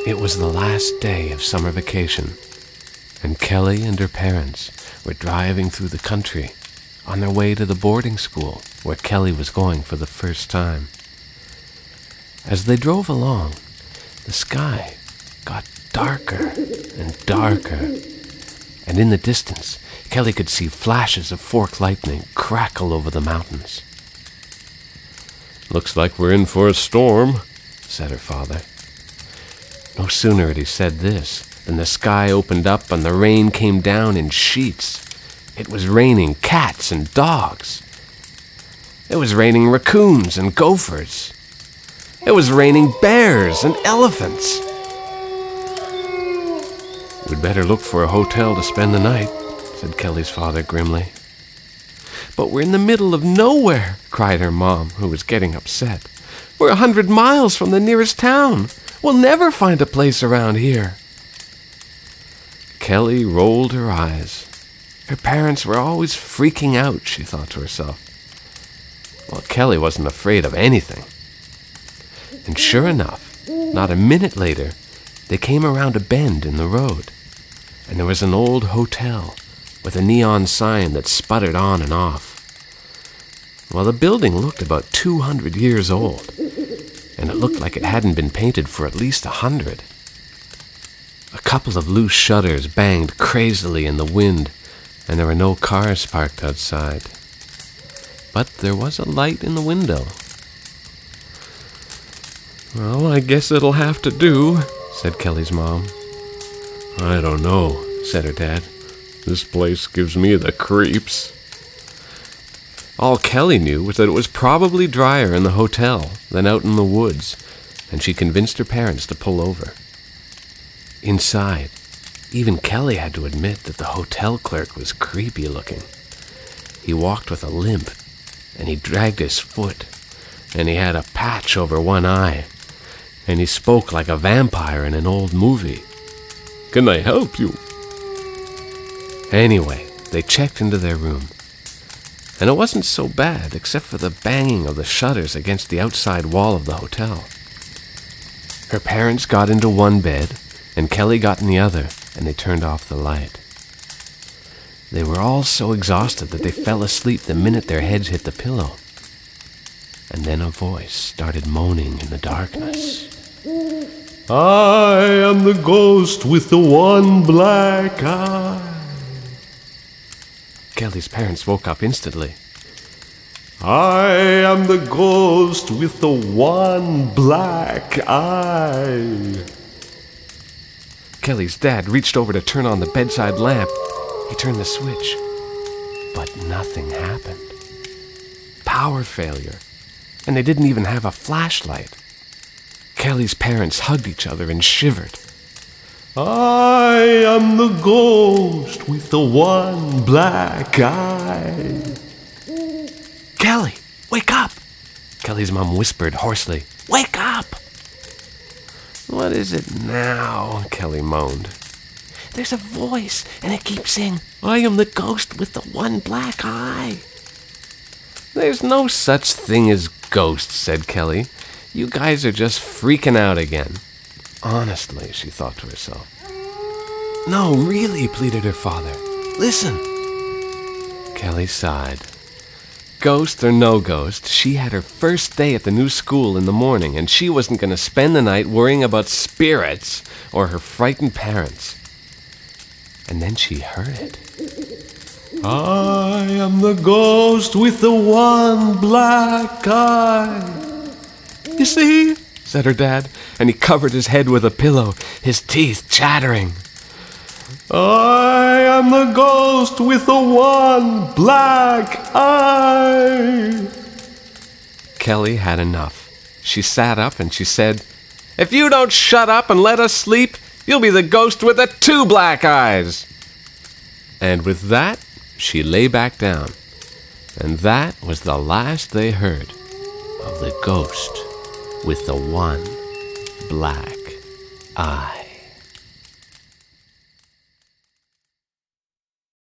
It was the last day of summer vacation, and Kelly and her parents were driving through the country on their way to the boarding school where Kelly was going for the first time. As they drove along, the sky got darker and darker, and in the distance, Kelly could see flashes of forked lightning crackle over the mountains. "Looks like we're in for a storm," said her father. No sooner had he said this than the sky opened up and the rain came down in sheets. It was raining cats and dogs. It was raining raccoons and gophers. It was raining bears and elephants. "We'd better look for a hotel to spend the night," said Kelly's father grimly. "But we're in the middle of nowhere," cried her mom, who was getting upset. "We're 100 miles from the nearest town. We'll never find a place around here." Kelly rolled her eyes. Her parents were always freaking out, she thought to herself. Well, Kelly wasn't afraid of anything. And sure enough, not a minute later, they came around a bend in the road, and there was an old hotel with a neon sign that sputtered on and off. Well, the building looked about 200 years old, and it looked like it hadn't been painted for at least 100. A couple of loose shutters banged crazily in the wind, and there were no cars parked outside. But there was a light in the window. "Well, I guess it'll have to do," said Kelly's mom. "I don't know," said her dad. "This place gives me the creeps." All Kelly knew was that it was probably drier in the hotel than out in the woods, and she convinced her parents to pull over. Inside, even Kelly had to admit that the hotel clerk was creepy looking. He walked with a limp, and he dragged his foot, and he had a patch over one eye, and he spoke like a vampire in an old movie. "Can I help you?" Anyway, they checked into their room, and it wasn't so bad except for the banging of the shutters against the outside wall of the hotel. Her parents got into one bed, and Kelly got in the other, and they turned off the light. They were all so exhausted that they fell asleep the minute their heads hit the pillow. And then a voice started moaning in the darkness. "I am the ghost with the one black eye." Kelly's parents woke up instantly. "I am the ghost with the one black eye." Kelly's dad reached over to turn on the bedside lamp. He turned the switch, but nothing happened. Power failure, and they didn't even have a flashlight. Kelly's parents hugged each other and shivered. "I am the ghost with the one black eye." "Kelly, wake up!" Kelly's mom whispered hoarsely. "Wake up!" "What is it now?" Kelly moaned. "There's a voice, and it keeps saying, 'I am the ghost with the one black eye.'" "There's no such thing as ghosts," said Kelly. "You guys are just freaking out again." Honestly, she thought to herself. "No, really," pleaded her father. "Listen." Kelly sighed. Ghost or no ghost, she had her first day at the new school in the morning, and she wasn't going to spend the night worrying about spirits or her frightened parents. And then she heard it. "I am the ghost with the one black eye." "You see?" said her dad, and he covered his head with a pillow, his teeth chattering. "I am the ghost with the one black eye." Kelly had enough. She sat up and she said, "If you don't shut up and let us sleep, you'll be the ghost with the 2 black eyes." And with that, she lay back down. And that was the last they heard of the ghost with the one black eye.